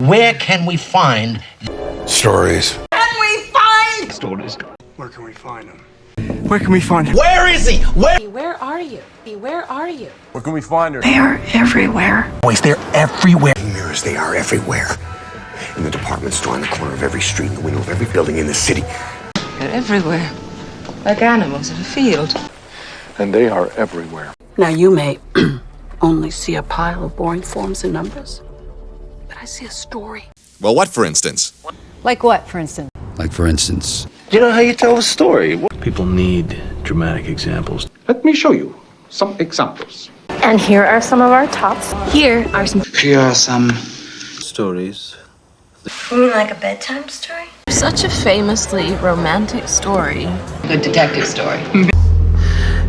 Where can we find stories? Can we find Stories. Where can we find them? Where can we find him? Where is he? Where are you? Where are you? Where can we find her? They are everywhere. Boys, they're everywhere. Mirrors, they are everywhere. In the department store, on the corner of every street, in the window of every building in the city. They're everywhere. Like animals in a field. And they are everywhere. Now you may only see a pile of boring forms and numbers, but I see a story. Well, what, for instance? Like what, for instance? Like, for instance, Do you know how you tell a story? People need dramatic examples. Let me show you some examples. And here are some of our tops. Here are some. Here are some stories. You mean like a bedtime story? Such a famously romantic story. Good detective story.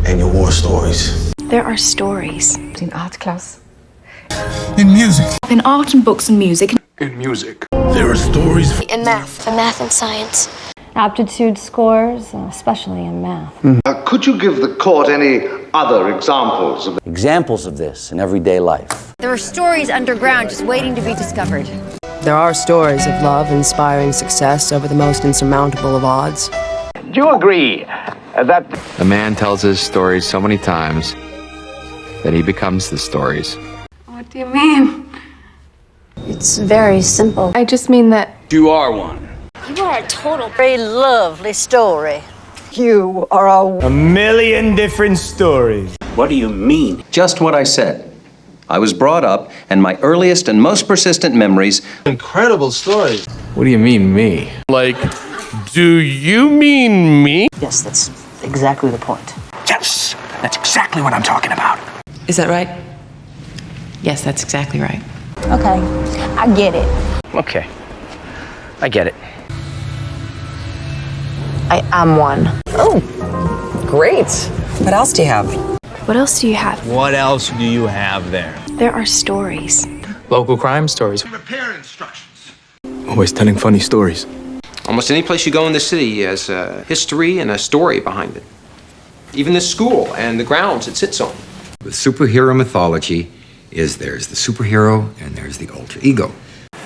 And your war stories. There are stories. In art class. in music. In art and books and music. In music. There are stories. In math. For math and science. Aptitude scores, especially in math. Could you give the court any other examples of Examples of this in everyday life. There are stories underground just waiting to be discovered. There are stories of love inspiring success over the most insurmountable of odds. Do you agree that A man tells his stories so many times that he becomes the stories. What do you mean? It's very simple. I just mean that You are one. You are a total very lovely story. You are A million different stories. What do you mean? Just what I said. I was brought up, and my earliest and most persistent memories. Incredible stories. What do you mean, me? Like, do you mean me? Yes, that's exactly the point. Yes, that's exactly what I'm talking about. Is that right? Yes, that's exactly right. Okay, I get it. Okay, I get it. I am one. Oh, great. What else do you have? What else do you have? What else do you have there? There are stories. Local crime stories. Repair instructions. Always telling funny stories. Almost any place you go in the city has a history and a story behind it. Even the school and the grounds it sits on. With superhero mythology there's the superhero and there's the alter ego.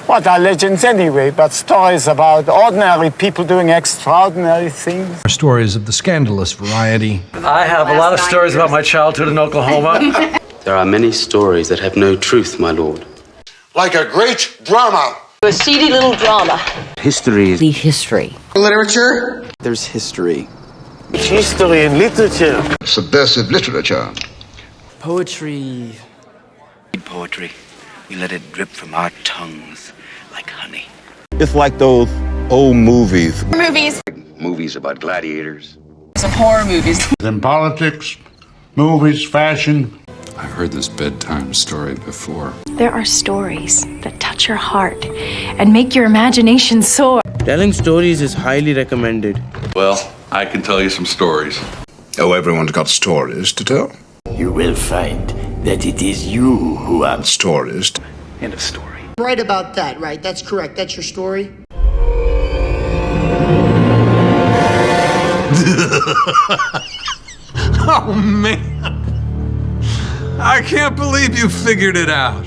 What are legends anyway, but stories about ordinary people doing extraordinary things? Stories of the scandalous variety. I have a lot of stories about my childhood in Oklahoma. There are many stories that have no truth, my lord. Like a great drama. A seedy little drama. History is The history. Literature. There's history. History and literature. Subversive literature. Poetry. In poetry, we let it drip from our tongues like honey. It's like those old movies. Movies. Movies about gladiators. Some horror movies. In politics, movies, fashion. I've heard this bedtime story before. There are stories that touch your heart and make your imagination soar. Telling stories is highly recommended. Well, I can tell you some stories. Oh, everyone's got stories to tell. You will find that it is you who are Stories. end of story. Right about that, right? That's correct. That's your story. Oh, man. I can't believe you figured it out.